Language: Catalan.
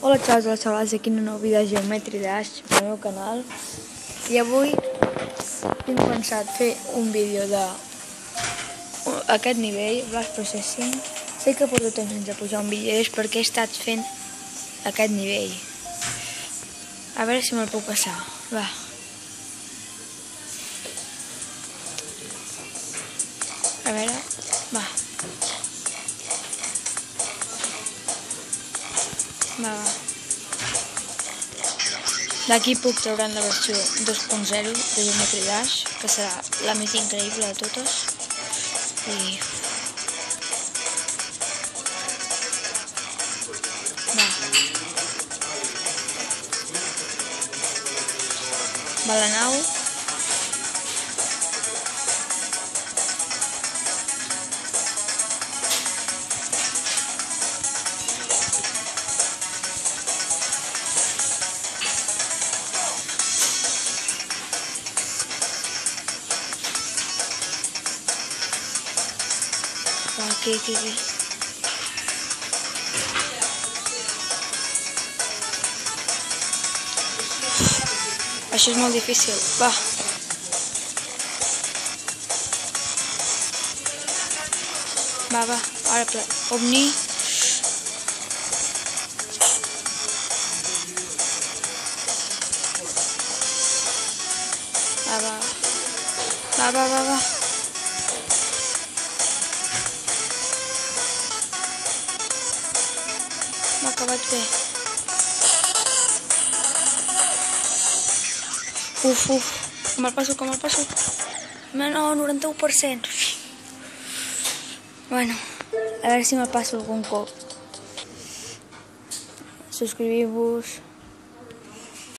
Hola xavals, aquí en un nou vídeo de Geometry Dash pel meu canal. I avui tinc pensat fer un vídeo d'aquest nivell, Blast Processing. Sé que porto temps sense pujar un vídeo, és perquè he estat fent aquest nivell. A veure si me'l puc passar, va. A veure, va. Va. D'aquí puc treure la versió 2.0 de Geometry Dash, que serà la més increïble de totes. I... va. Va la nau. Aquí. Això és molt difícil, va. Va, ara Omni. Va. M'ha acabat bé. Com el passo. No, 91%. Bueno, a veure si me'l passo algun cop. Subscriviu-vos.